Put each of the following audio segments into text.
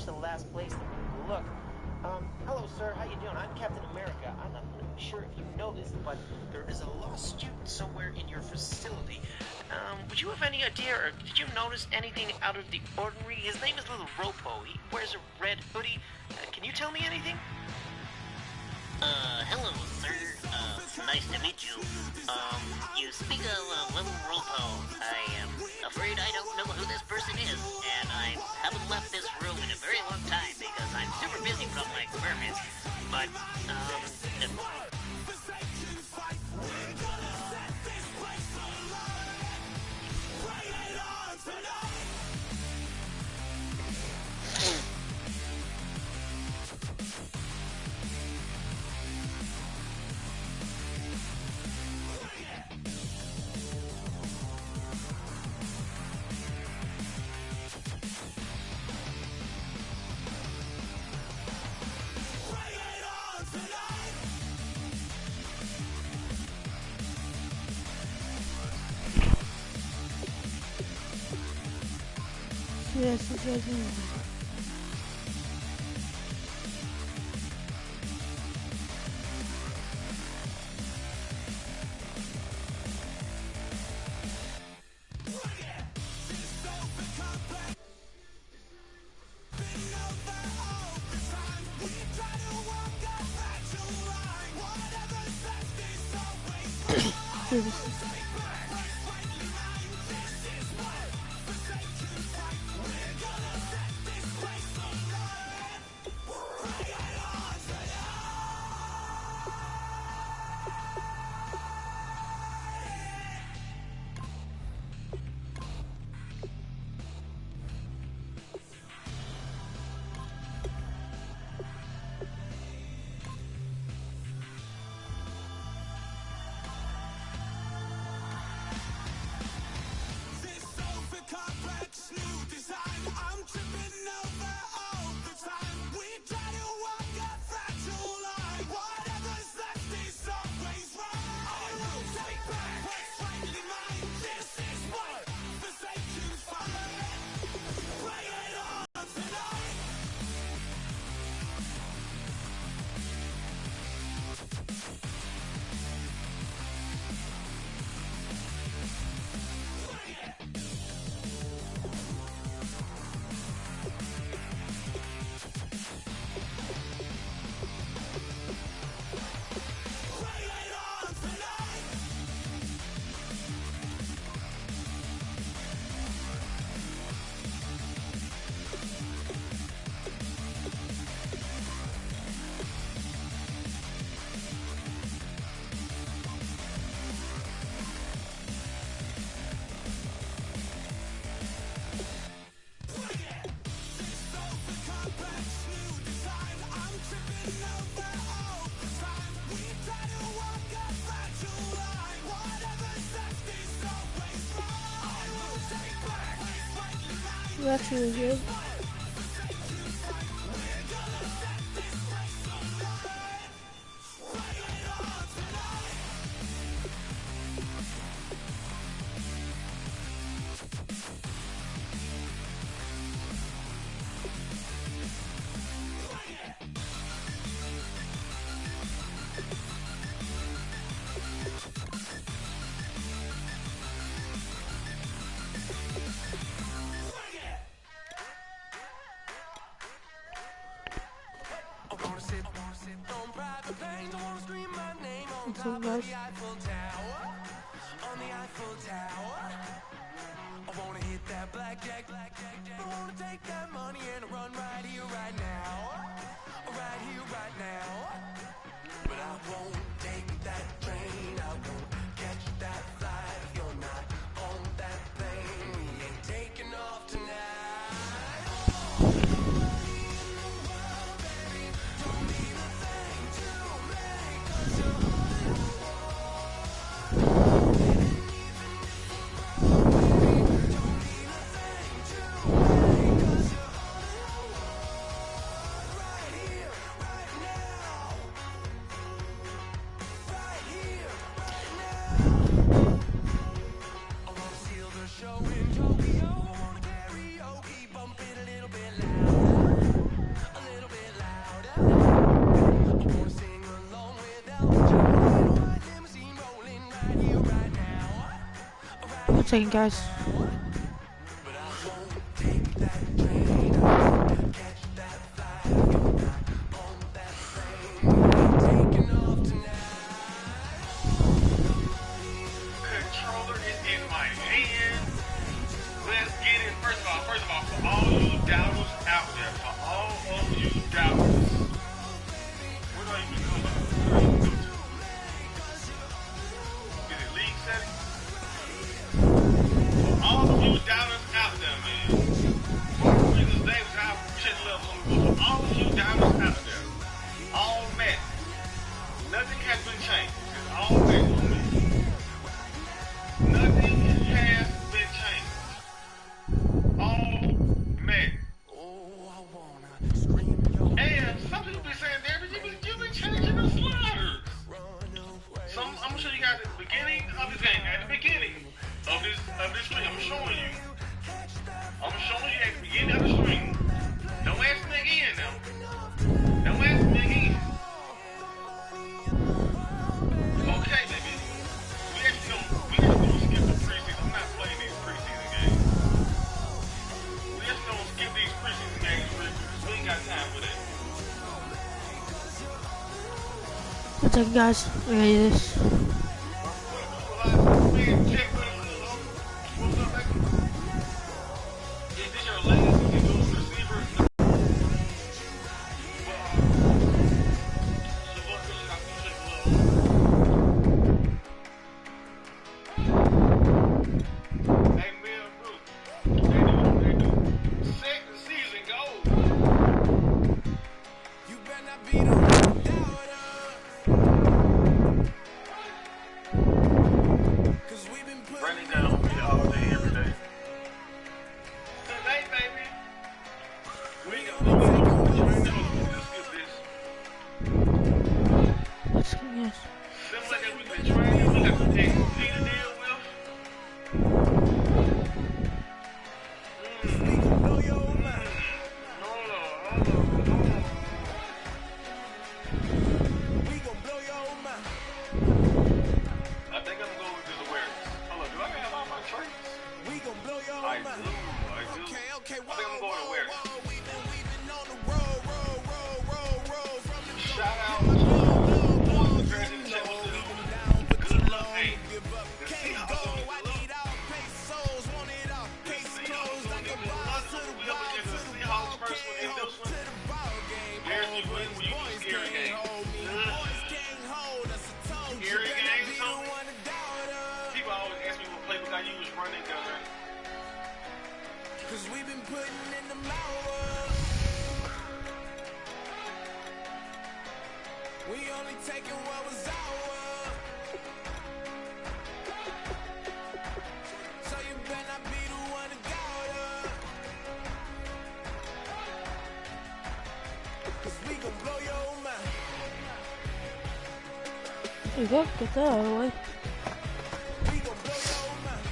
the last place that we look. Hello, sir. How you doing? I'm Captain America. I'm not sure if you know this, but there is a lost student somewhere in your facility. Would you have any idea, or did you notice anything out of the ordinary? His name is Little Ropo. He wears a red hoodie. Can you tell me anything? Hello, sir. Nice to meet you. You speak of Little Ropo. I am afraid I don't know who this person is, and I haven't left this room in a very long time because I'm super busy from my experiments. But, Yes, it doesn't. That's really good. So nice. On the Eiffel Tower, I wanna hit that blackjack. I wanna take that money and run right here, right now. Right here, right now. But I won't take that train. I won't catch that flight. If you're not on that plane, we ain't taking off tonight. Show in Tokyo, I wanna karaoke, bump it a little bit loud. second, guys. Controller is in my hand. Let's get it. First of all, for all you doubters out there, for all of you doubters, what do I even go to? Is it league settings? For all of you doubters out there, man. Jesus Davis, I appreciate the love. For all of you doubters out there, all men, nothing has been changed. It's all men on me. Nothing has been changed. All men. And some people be saying, David, you've been changing the sliders. So I'm gonna show you guys at the beginning of this game, at the beginning of this stream. I'm showing you at the beginning of the stream. Don't ask me again now. Don't ask me again. Okay, baby. We actually don't skip the preseason. I'm not playing these preseason games. We just don't skip these preseason games really quick. We ain't got time for that. One second, guys. Look at this. Is this your latest receiver? Hey, man, Bruce. They do. Second season goal. You better not be the one doubter. 'Cause we've been putting Running down me all day, every day. Today, baby. We gonna skip this. Let's get this. Similar that we've been training, we got some XP to deal with. we gon' blow your mind. Hold on. We gon' blow your mind. I think I'm going with this awareness. Hold on, do I have all my traits? We gon' blow your I mind. do. Okay, I think I'm going with awareness. We've been on the road from the Shout out to the fans in the chat. What's good? Good luck, hey. The Seahawks I need all pesos, want it all. Case closed, I can bounce to the ball, to the ball, can't hold to the ball game. There's the win when you do scary games. Boys can't hold us a toe. Scary games, Be the Tony? one to doubt us. People always ask me what playbook I use running gun. 'Cause we've been putting in the hours. We only taking what was ours. So you better not be the one to doubt us. 'Cause we gon' blow your mind. There you go. Get that out of the way. We gon' blow your mind.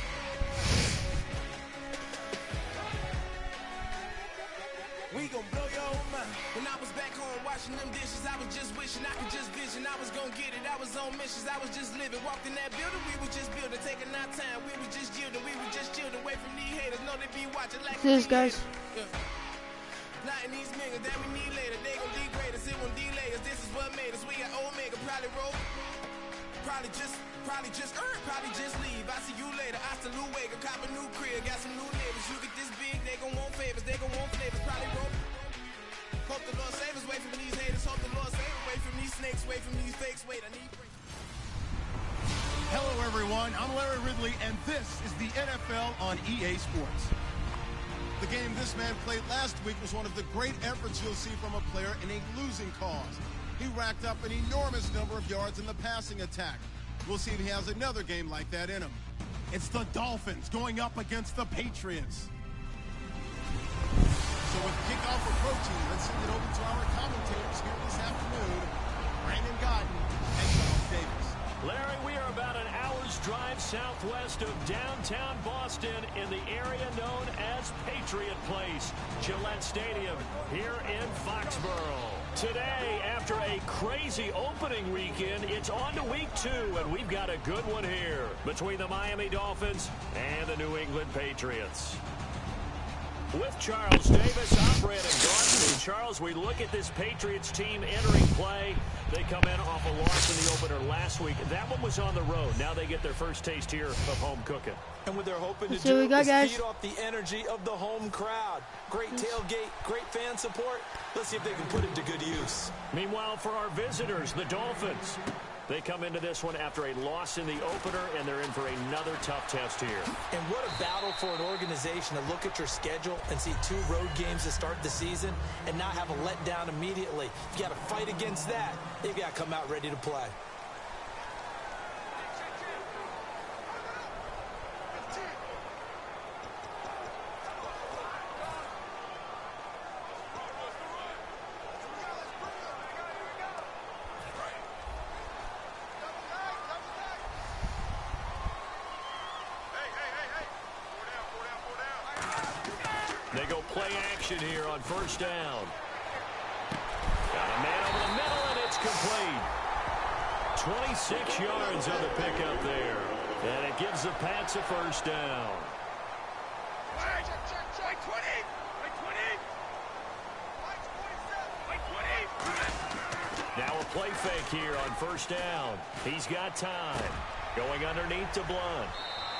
We gon' blow your mind. When I was back home washing them dishes, I was just wishing I could just vision. I was gon' get it. I was on missions. I was just living. Walked in that building, we was just building, taking our time. We was just yielding. We was just chilling away from these haters. Know they be watching like This, guys. Not in these niggas that we need later. They gon' degrade us. It won't delay us. This is what made us. We got Omega. Probably roll. Probably just leave. I see you later. I salute Wega. Cop a new crib. Got some new neighbors. You get this big, they gon' want favors. They gon' want flavors. Probably roll. Hope the Lord save us. Wait from these haters. Hope the Lord save us. Wait from these snakes. Wait from these fakes. Wait, I need break. Hello, everyone. I'm Larry Ridley, and this is the NFL on EA Sports. The game this man played last week was one of the great efforts you'll see from a player in a losing cause. He racked up an enormous number of yards in the passing attack. We'll see if he has another game like that in him. It's the Dolphins going up against the Patriots. So with kickoff approaching, let's send it over to our commentators here this afternoon, Brandon Godden and Charles Davis. Larry, we are about an hour's drive southwest of downtown Boston in the area known as Patriot Place, Gillette Stadium, here in Foxborough. Today, after a crazy opening weekend, it's on to week 2, and we've got a good one here between the Miami Dolphins and the New England Patriots. With Charles Davis, I'm Brandon Gaudin. And Charles, we look at this Patriots team entering play. They come in off a loss in the opener last week. That one was on the road. Now they get their first taste here of home cooking. And what they're hoping to Let's see what do we got, is guys. feed off the energy of the home crowd. Great tailgate, great fan support. Let's see if they can put it to good use. Meanwhile, for our visitors, the Dolphins, they come into this one after a loss in the opener, and they're in for another tough test here. And what a battle for an organization to look at your schedule and see 2 road games to start the season and not have a letdown immediately. You got to fight against that. You've got to come out ready to play. They go play action here on first down. Got a man over the middle, and it's complete. 26 yards on the pickup there. And it gives the Pats a first down. Now a play fake here on first down. He's got time. Going underneath to Blunt.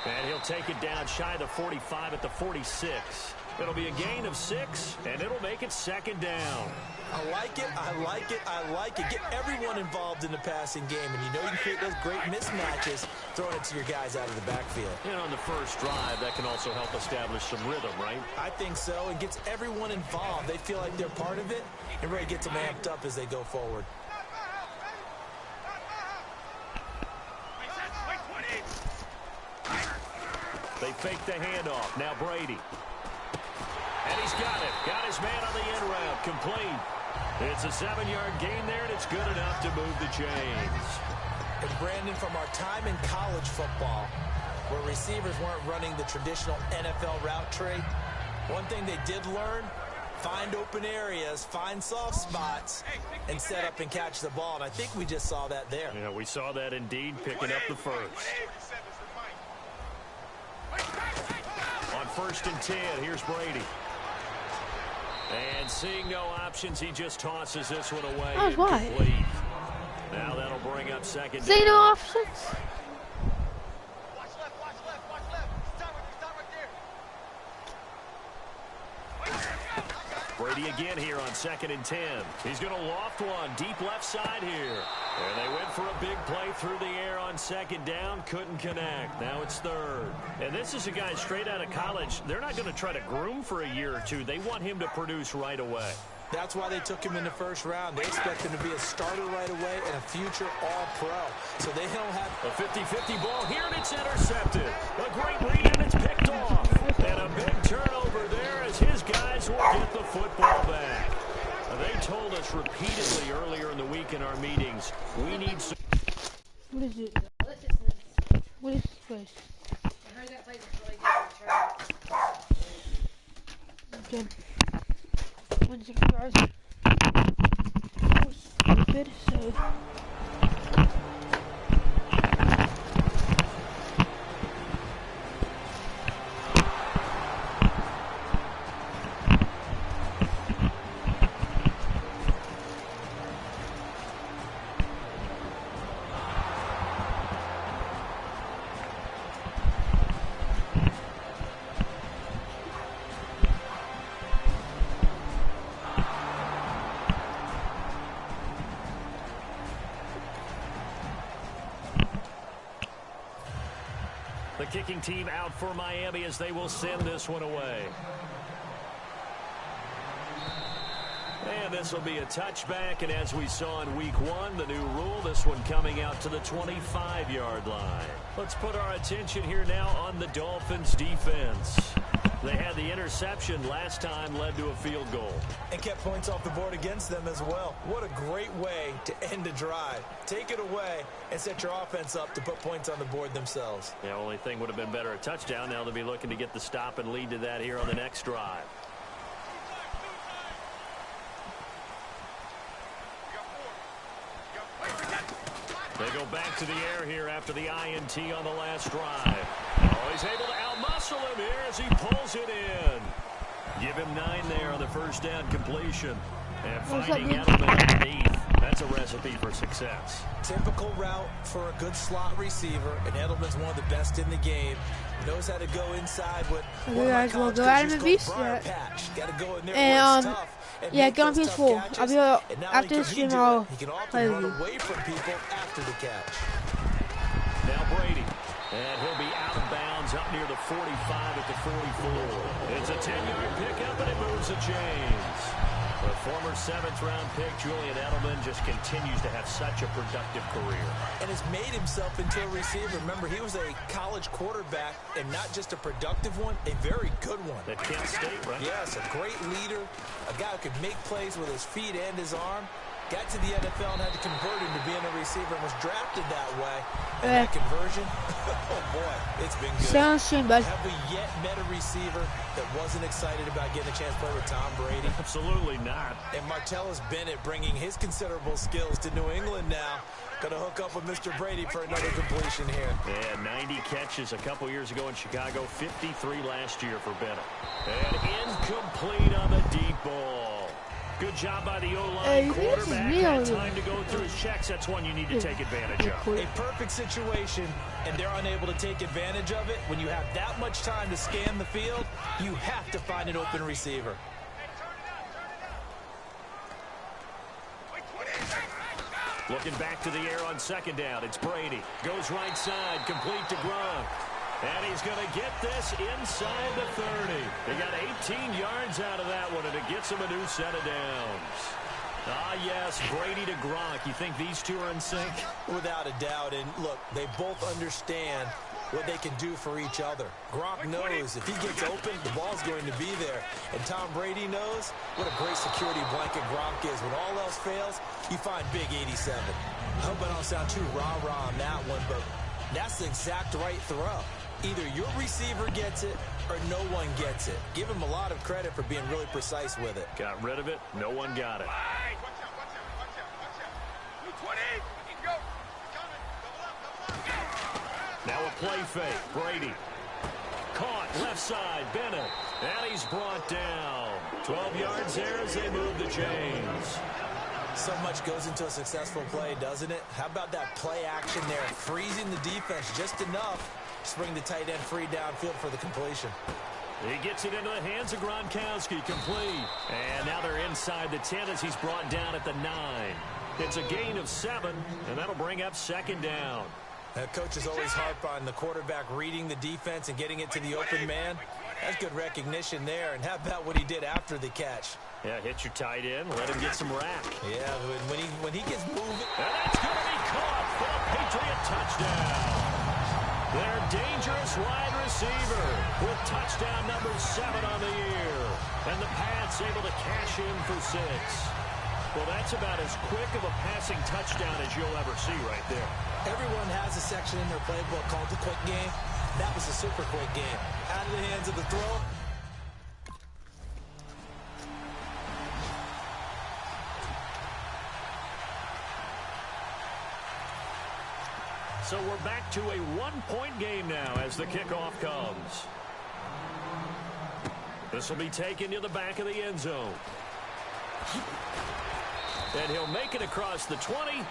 And he'll take it down shy of the 45 at the 46. It'll be a gain of 6, and it'll make it second down. I like it, I like it, I like it. Get everyone involved in the passing game, and you know you can create those great mismatches throwing it to your guys out of the backfield. And on the first drive, that can also help establish some rhythm, right? I think so. It gets everyone involved. They feel like they're part of it, and really gets them amped up as they go forward. They fake the handoff. Now Brady. And he's got it. Got his man on the end route. Complete. It's a 7-yard gain there, and it's good enough to move the chains. And Brandon, from our time in college football, where receivers weren't running the traditional NFL route tree, one thing they did learn, find open areas, find soft spots, and set up and catch the ball. And I think we just saw that there. Yeah, we saw that indeed, picking up the first. On 1st and 10, here's Brady. And seeing no options, he just tosses this one away. That was wide. Incomplete. Now that'll bring up second See down. no options? Brady again here on 2nd and 10. He's going to loft one deep left side here. And they went for a big play through the air on 2nd down. Couldn't connect. Now it's 3rd. And this is a guy straight out of college. They're not going to try to groom for a year or two. They want him to produce right away. That's why they took him in the first round. They expect him to be a starter right away and a future All-Pro. So they don't have a 50-50 ball here, and it's intercepted. A great read, and it's picked off. And a big turnover there as his guys will get the football back. They told us repeatedly earlier in the week in our meetings, we need some... What is it? What is this place? I heard that place is really good. Good. 160 yards. That was stupid, so... The kicking team out for Miami as they will send this one away. And this will be a touchback, and as we saw in week 1, the new rule, this one coming out to the 25-yard line. Let's put our attention here now on the Dolphins' defense. They had the interception last time, led to a field goal. And And kept points off the board against them as well. What a great way to end a drive. Take it away and set your offense up to put points on the board themselves. The only thing would have been better a touchdown. Now they'll be looking to get the stop and lead to that here on the next drive. They go back to the air here after the INT on the last drive. Oh, he's able to outmuscle him here as he pulls it in. Give him 9 there on the first down completion. And finding Edelman underneath, that's a recipe for success. Typical route for a good slot receiver, and Edelman's one of the best in the game. Knows how to go inside with You guys will go at him and beast that. And yeah, get on PS4. I'll be after this stream. I'll play with you. Away from people after the catch. Now Brady, and he'll be out of bounds up near the 45 at the 44. It's a 10-yard pickup, and it moves the chains. The former 7th-round pick, Julian Edelman, just continues to have such a productive career. And has made himself into a receiver. Remember, he was a college quarterback, and not just a productive one, a very good one. At Kent State, right? Yes, a great leader, a guy who could make plays with his feet and his arm. Got to the NFL and had to convert him to being a receiver and was drafted that way. And that conversion, oh boy, it's been good. Sound stream, bud. Have we yet met a receiver that wasn't excited about getting a chance to play with Tom Brady? Absolutely not. And Martellus Bennett bringing his considerable skills to New England now. Going to hook up with Mr. Brady for another completion here. Yeah, 90 catches a couple years ago in Chicago, 53 last year for Bennett. And incomplete on the deep ball. Good job by the O-line quarterback. Had time to go through his checks. That's one you need to take advantage of. A perfect situation, and they're unable to take advantage of it. When you have that much time to scan the field, you have to find an open receiver. Looking back to the air on second down. It's Brady. Goes right side, complete to Gronk. And he's going to get this inside the 30. They got 18 yards out of that one, and it gets him a new set of downs. Ah, yes, Brady to Gronk. You think these two are in sync? Without a doubt. And look, they both understand what they can do for each other. Gronk knows if he gets open, the ball's going to be there. And Tom Brady knows what a great security blanket Gronk is. When all else fails, you find big 87. I hope I don't sound too rah-rah on that one, but that's the exact right throw. Either your receiver gets it or no one gets it. Give him a lot of credit for being really precise with it. Got rid of it. No one got it. Now a play fake. Brady. Caught left side. Bennett. And he's brought down. 12 yards there as they move the chains. So much goes into a successful play, doesn't it? How about that play action there? Freezing the defense just enough to bring the tight end free downfield for the completion. He gets it into the hands of Gronkowski, complete. And now they're inside the 10 as he's brought down at the 9. It's a gain of 7, and that'll bring up second down. Coaches always harp on the quarterback reading the defense and getting it to the open man. That's good recognition there. And how about what he did after the catch? Yeah, hit your tight end, let him get some rack. Yeah, when he gets moving. And that's going to be caught for a Patriot touchdown. Their dangerous wide receiver with touchdown number 7 on the year. And the Pats able to cash in for 6. Well, that's about as quick of a passing touchdown as you'll ever see right there. Everyone has a section in their playbook called the quick game. That was a super quick game. Out of the hands of the throw. So we're back to a one-point game now as the kickoff comes. This will be taken to the back of the end zone. And he'll make it across the 20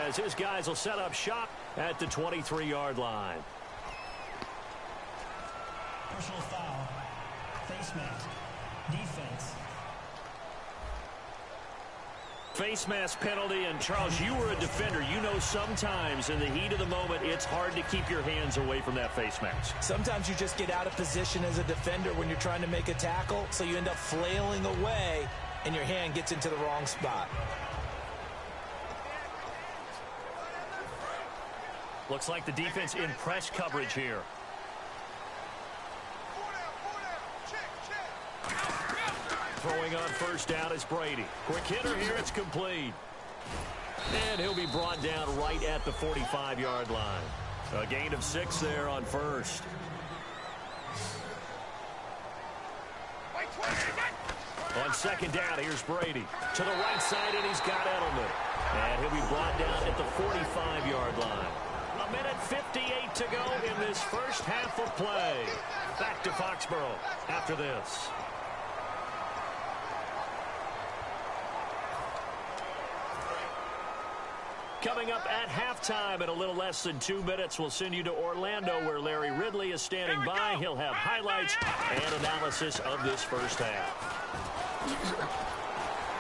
as his guys will set up shop at the 23-yard line. Personal foul, face mask, defense. Face mask penalty, and Charles, you were a defender. You know sometimes in the heat of the moment, it's hard to keep your hands away from that face mask. Sometimes you just get out of position as a defender when you're trying to make a tackle, so you end up flailing away, and your hand gets into the wrong spot. Looks like the defense in press coverage here. Throwing on first down is Brady. Quick hitter here, it's complete. And he'll be brought down right at the 45-yard line. A gain of 6 there on first. On second down, here's Brady. To the right side, and he's got Edelman. And he'll be brought down at the 45-yard line. A minute 58 to go in this first half of play. Back to Foxborough after this. Coming up at halftime in a little less than 2 minutes, we'll send you to Orlando where Larry Ridley is standing by. He'll have highlights and analysis of this first half.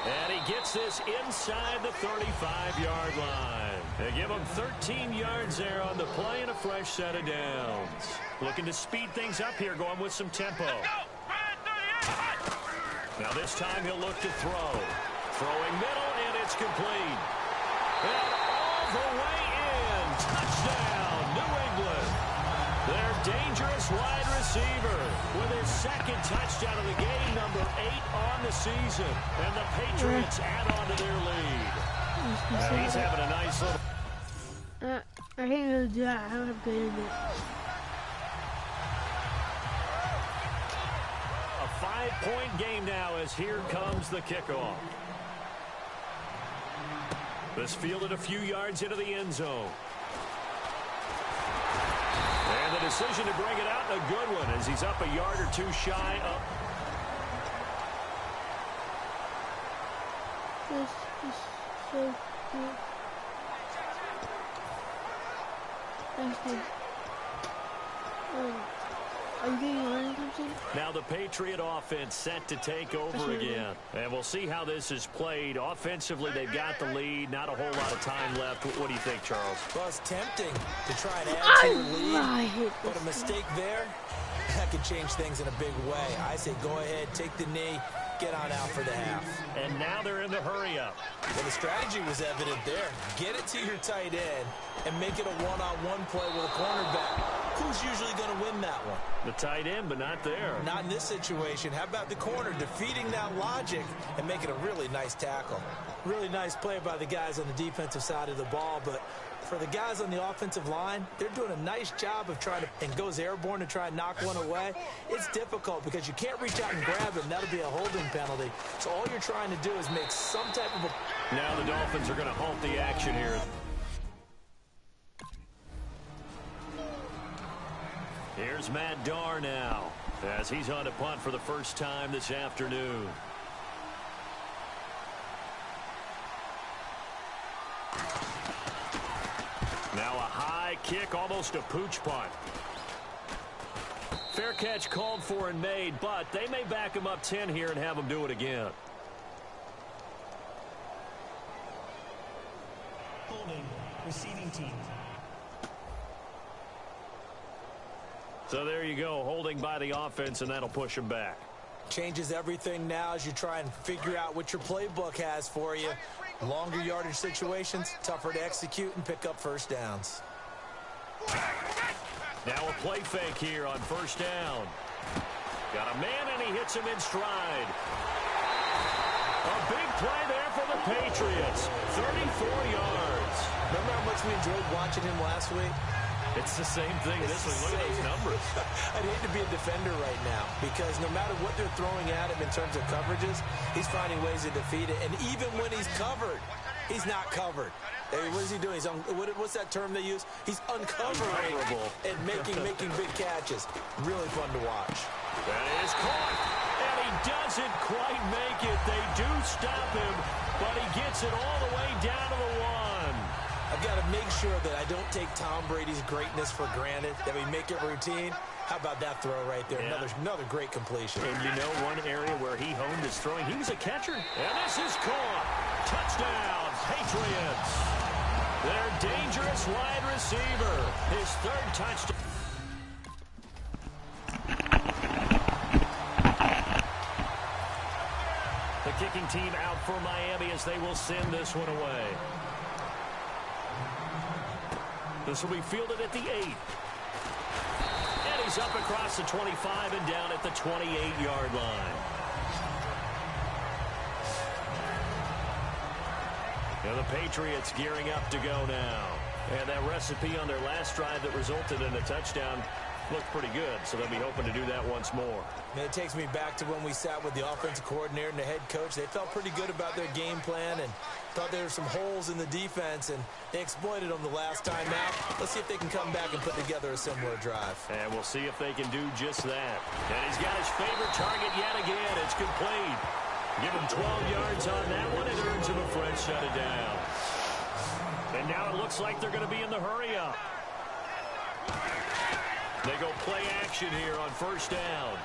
And he gets this inside the 35-yard line. They give him 13 yards there on the play and a fresh set of downs. Looking to speed things up here, going with some tempo. Now this time he'll look to throw. Throwing middle, and it's complete. And all the way in. Touchdown, New England. Their dangerous wide receiver with his second touchdown of the game, number 8 on the season. And the Patriots add on to their lead. Now he's having a nice little... I can't really do that. I don't have good internet. A 5-point game now as here comes the kickoff. This fielded a few yards into the end zone. And the decision to bring it out, a good one, as he's up a yard or two shy up. This is so good. Thank you. Are you getting on anytime soon? Now the Patriot offense set to take over again. And we'll see how this is played. Offensively, they've got the lead. Not a whole lot of time left. What do you think, Charles? Well, it's tempting to try and add to your lead. But a mistake there, that could change things in a big way. I say go ahead, take the knee, get on out for the half. And now they're in the hurry-up. Well, the strategy was evident there. Get it to your tight end and make it a one-on-one play with a cornerback. Who's usually going to win that one? The tight end, but not there. Not in this situation. How about the corner defeating that logic and making a really nice tackle? Really nice play by the guys on the defensive side of the ball, but for the guys on the offensive line, they're doing a nice job of trying to, and goes airborne to try and knock one away. It's difficult because you can't reach out and grab him. That'll be a holding penalty. So all you're trying to do is make some type of a... Now the Dolphins are going to halt the action here. Here's Matt Darr now, as he's on to punt for the first time this afternoon. Now a high kick, almost a pooch punt. Fair catch called for and made, but they may back him up 10 here and have him do it again. Holding, receiving team. So there you go, holding by the offense, and that'll push him back. Changes everything now as you try and figure out what your playbook has for you. Longer yardage situations, tougher to execute and pick up first downs. Now a play fake here on first down. Got a man, and he hits him in stride. A big play there for the Patriots. 34 yards. Remember how much we enjoyed watching him last week? It's the same thing this week. Look at those numbers. I'd hate to be a defender right now because no matter what they're throwing at him in terms of coverages, he's finding ways to defeat it. And even when he's covered, he's not covered. Hey, what is he doing? What's that term they use? He's uncovering and making big catches. Really fun to watch. That is caught. And he doesn't quite make it. They do stop him, but he gets it all the way down to the 1. I've got to make sure that I don't take Tom Brady's greatness for granted, that we make it routine. How about that throw right there? Yeah. Another great completion. And you know one area where he honed his throwing, he was a catcher. And this is caught. Touchdown, Patriots. Their dangerous wide receiver. His 3rd touchdown. The kicking team out for Miami as they will send this one away. This will be fielded at the 8. And he's up across the 25 and down at the 28-yard line. And the Patriots gearing up to go now. And that recipe on their last drive that resulted in a touchdown looked pretty good, so they'll be hoping to do that once more. And it takes me back to when we sat with the offensive coordinator and the head coach. They felt pretty good about their game plan and thought there were some holes in the defense, and they exploited them the last time out. Let's see if they can come back and put together a similar drive. And we'll see if they can do just that. And he's got his favorite target yet again. It's complete. Give him 12 yards on that one. It earns him a French shut it down. And now it looks like they're going to be in the hurry-up. They go play action here on first down.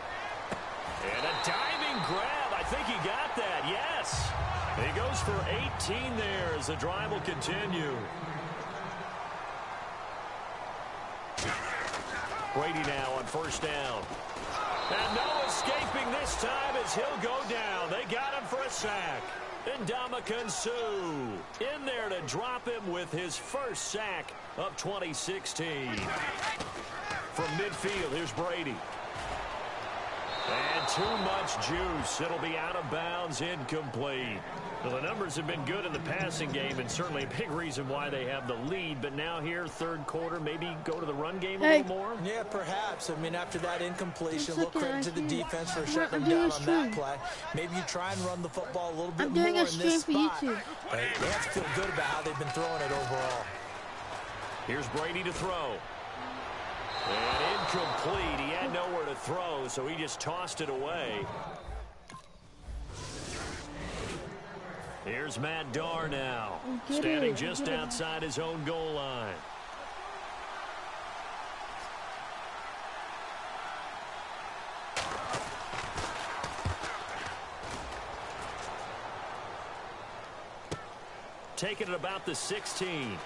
And a diving grab. I think he got that. Yes. He goes for 18 there as the drive will continue. Brady now on first down. And no escaping this time as he'll go down. They got him for a sack. And Ndamukong Suh in there to drop him with his first sack of 2016. From midfield, here's Brady. And too much juice. It'll be out of bounds, incomplete. Well, the numbers have been good in the passing game, and certainly a big reason why they have the lead. But now here, third quarter, maybe go to the run game a little more? Yeah, perhaps. I mean, after that incompletion, a little credit to the defense for shutting them down on that play. Maybe you try and run the football a little bit more in this spot. But they have to feel good about how they've been throwing it overall. Here's Brady to throw. And incomplete. He had nowhere to throw, so he just tossed it away. Here's Matt Darr now, standing just outside his own goal line. Taking it about the 16.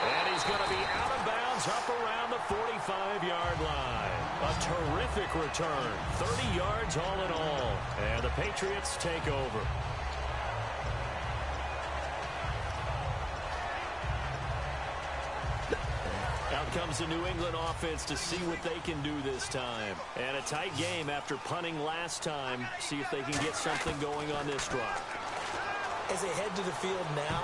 And he's going to be out of bounds up around the 45-yard line. A terrific return. 30 yards all in all. And the Patriots take over. Out comes the New England offense to see what they can do this time. And a tight game after punting last time. See if they can get something going on this drive. As they head to the field now,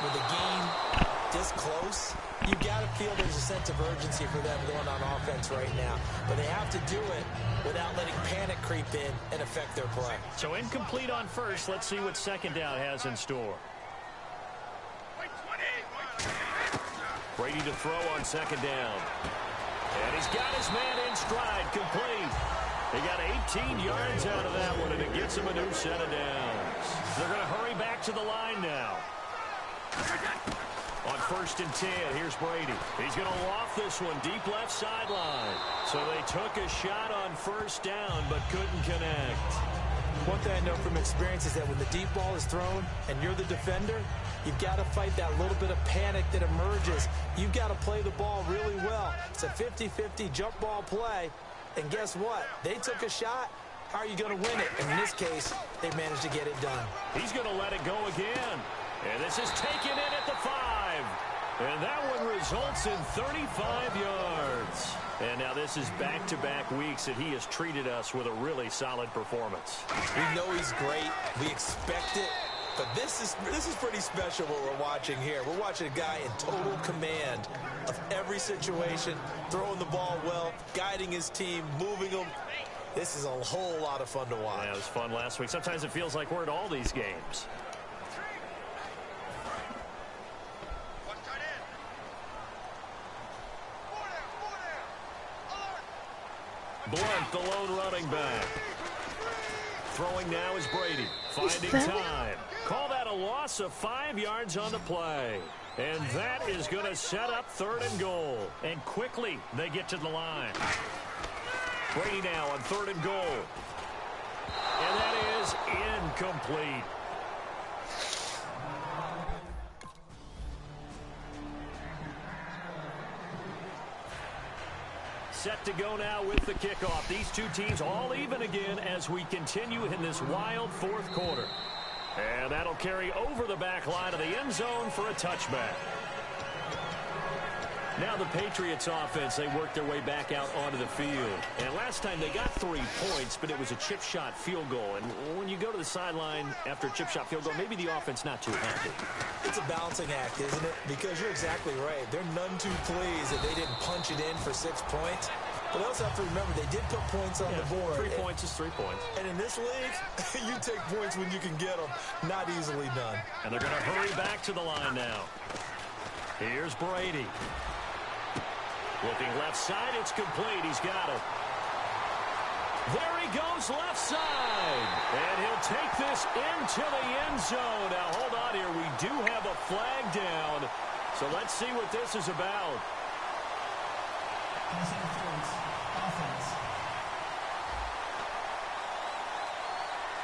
with the game this close, you've got to feel there's a sense of urgency for them going on offense right now. But they have to do it without letting panic creep in and affect their play. So incomplete on first. Let's see what second down has in store. Brady to throw on second down. And he's got his man in stride, complete. He got 18 yards out of that one, and it gets him a new set of downs. They're going to hurry back to the line now. On first and 10, here's Brady. He's going to loft this one deep left sideline. So they took a shot on first down, but couldn't connect. One thing I know from experience is that when the deep ball is thrown and you're the defender, you've got to fight that little bit of panic that emerges. You've got to play the ball really well. It's a 50-50 jump ball play. And guess what? They took a shot. How are you going to win it? And in this case, they managed to get it done. He's going to let it go again. And this is taken in at the 5. And that one results in 35 yards. And now this is back-to-back weeks that he has treated us with a really solid performance. We know he's great. We expect it. But this is pretty special what we're watching here. We're watching a guy in total command of every situation, throwing the ball well, guiding his team, moving them. This is a whole lot of fun to watch. Yeah, it was fun last week. Sometimes it feels like we're at all these games. Blunt, the lone running back. Throwing now is Brady. Finding time. Call that a loss of 5 yards on the play. And that is going to set up third and goal. And quickly, they get to the line. Brady now on third and goal. And that is incomplete. Set to go now with the kickoff. These two teams all even again as we continue in this wild fourth quarter. And that'll carry over the back line of the end zone for a touchback. Now the Patriots offense, they worked their way back out onto the field. And last time they got 3 points, but it was a chip shot field goal. And when you go to the sideline after a chip shot field goal, maybe the offense not too happy. It's a balancing act, isn't it? Because you're exactly right. They're none too pleased that they didn't punch it in for 6 points. But they also have to remember they did put points on the board. 3 points is 3 points. And in this league, you take points when you can get them. Not easily done. And they're going to hurry back to the line now. Here's Brady. Looking left side, it's complete. He's got it. There he goes left side. And he'll take this into the end zone. Now, hold on here. We do have a flag down. So let's see what this is about.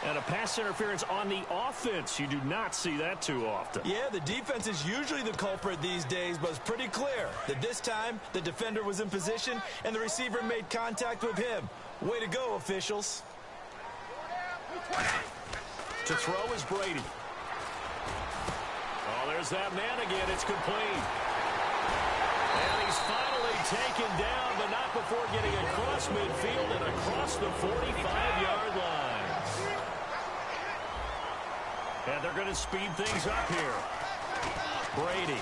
And a pass interference on the offense. You do not see that too often. Yeah, the defense is usually the culprit these days, but it's pretty clear that this time the defender was in position and the receiver made contact with him. Way to go, officials. To throw is Brady. Oh, there's that man again. It's complete. And he's finally taken down, but not before getting across midfield and across the 45-yard line. And they're going to speed things up here. Brady.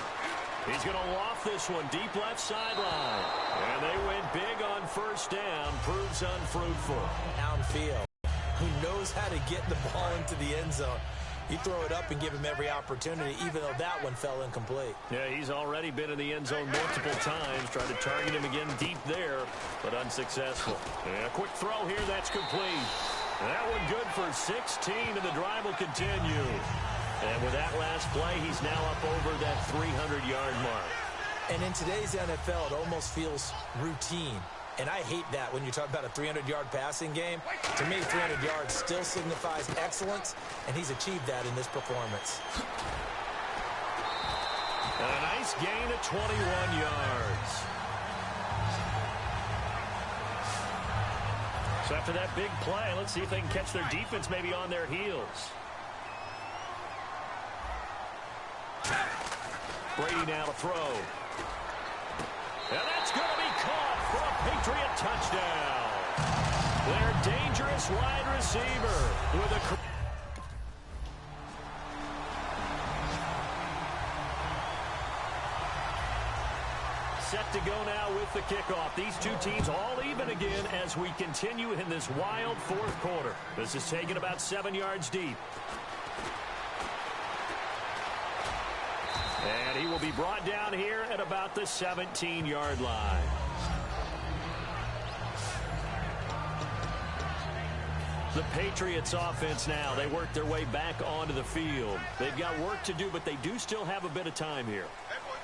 He's going to loft this one deep left sideline. And they went big on first down. Proves unfruitful. Downfield. Who knows how to get the ball into the end zone. You throw it up and give him every opportunity, even though that one fell incomplete. Yeah, he's already been in the end zone multiple times. Tried to target him again deep there, but unsuccessful. And a quick throw here. That's complete. That one good for 16, and the drive will continue. And with that last play, he's now up over that 300-yard mark. And in today's NFL, it almost feels routine. And I hate that when you talk about a 300-yard passing game. To me, 300 yards still signifies excellence, and he's achieved that in this performance. And a nice gain of 21 yards. So after that big play, let's see if they can catch their defense maybe on their heels. Brady now to throw. And that's going to be caught for a Patriot touchdown. Their dangerous wide receiver with a... Set to go now with the kickoff. These two teams all even again as we continue in this wild fourth quarter. This is taken about 7 yards deep. And he will be brought down here at about the 17-yard line. The Patriots offense now, they work their way back onto the field. They've got work to do, but they do still have a bit of time here.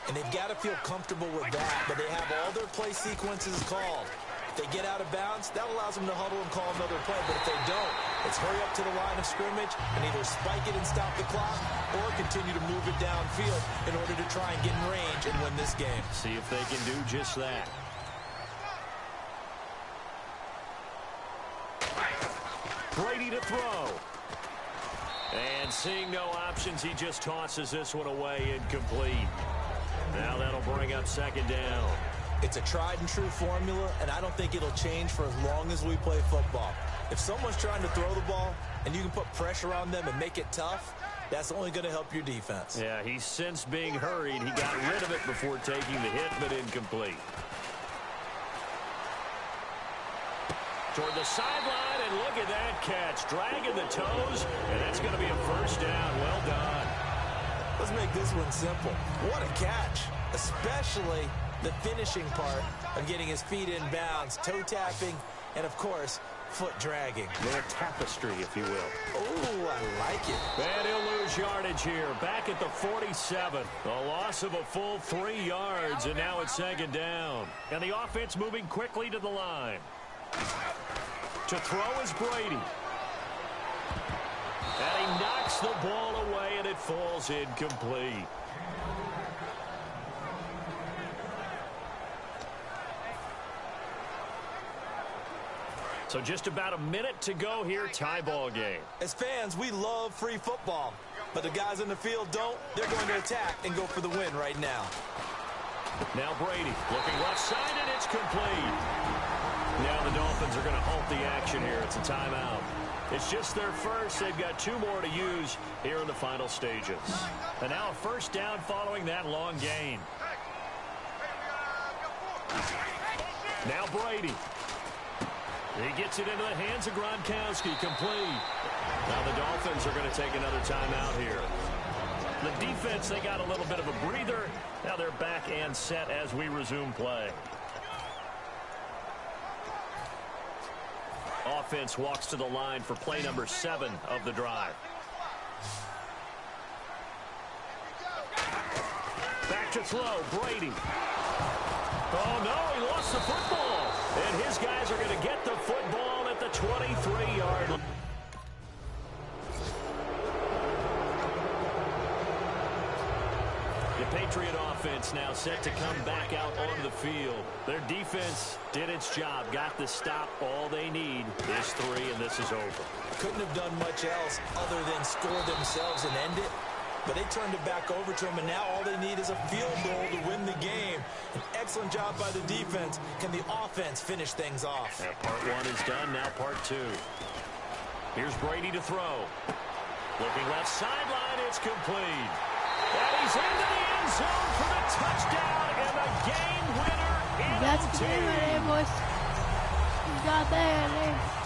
And they've got to feel comfortable with that, but they have all their play sequences called. If they get out of bounds, that allows them to huddle and call another play. But if they don't, it's hurry up to the line of scrimmage and either spike it and stop the clock or continue to move it downfield in order to try and get in range and win this game. See if they can do just that. Brady to throw. And seeing no options, he just tosses this one away incomplete. Now that'll bring up second down. It's a tried-and-true formula, and I don't think it'll change for as long as we play football. If someone's trying to throw the ball and you can put pressure on them and make it tough, that's only going to help your defense. Yeah, he's sensed being hurried. He got rid of it before taking the hit, but incomplete. Toward the sideline, and look at that catch. Dragging the toes, and that's going to be a first down. Well done. Let's make this one simple. What a catch, especially the finishing part of getting his feet in bounds, toe tapping, and, of course, foot dragging. A little tapestry, if you will. Oh, I like it. And he'll lose yardage here. Back at the 47. A loss of a full 3 yards, and now it's second down. And the offense moving quickly to the line. To throw is Brady. And he knocks the ball away, and it falls incomplete. So just about a minute to go here, tie ball game. As fans, we love free football. But the guys in the field don't. They're going to attack and go for the win right now. Now Brady looking left side, and it's complete. Now the Dolphins are going to halt the action here. It's a timeout. It's just their first. They've got 2 more to use here in the final stages. And now a first down following that long gain. Now Brady. He gets it into the hands of Gronkowski, complete. Now the Dolphins are going to take another timeout here. The defense, they got a little bit of a breather. Now they're back and set as we resume play. Offense walks to the line for play number 7 of the drive. Back to throw, Brady. Oh, no, he lost the football. And his guys are going to get the football at the 23-yard line. The Patriot offense now set to come back out onto the field. Their defense did its job, got the stop. All they need is 3, and this is over. Couldn't have done much else other than score themselves and end it. But they turned it back over to them, and now all they need is a field goal to win the game. An excellent job by the defense. Can the offense finish things off? Now part 1 is done, now part 2. Here's Brady to throw. Looking left sideline, it's complete. And he's into the end zone for the touchdown and the game winner in That's OT. the game right there, boys. You got that.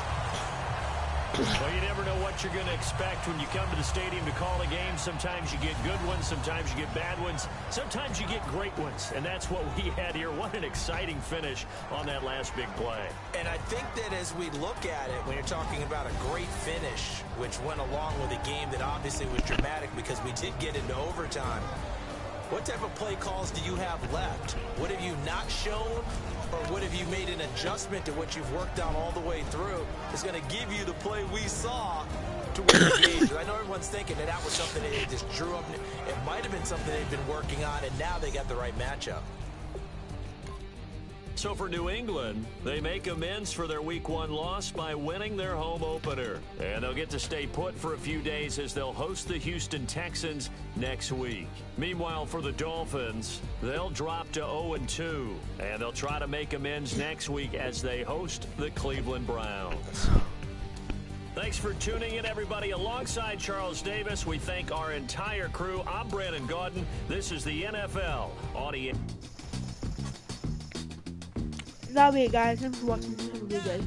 Well, you never know what you're going to expect when you come to the stadium to call a game. Sometimes you get good ones, sometimes you get bad ones, sometimes you get great ones. And that's what we had here. What an exciting finish on that last big play. And I think that as we look at it, when you're talking about a great finish, which went along with a game that obviously was dramatic because we did get into overtime, what type of play calls do you have left? What have you not shown? Or what have you made an adjustment to what you've worked on all the way through is going to give you the play we saw to win the game? I know everyone's thinking that was something that they just drew up. It might have been something they've been working on, and now they got the right matchup. So for New England, they make amends for their Week 1 loss by winning their home opener. And they'll get to stay put for a few days as they'll host the Houston Texans next week. Meanwhile, for the Dolphins, they'll drop to 0-2. And they'll try to make amends next week as they host the Cleveland Browns. Thanks for tuning in, everybody. Alongside Charles Davis, we thank our entire crew. I'm Brandon Gaudin. This is the NFL Audio. That'll be it, guys. Thanks for watching. Have a good day.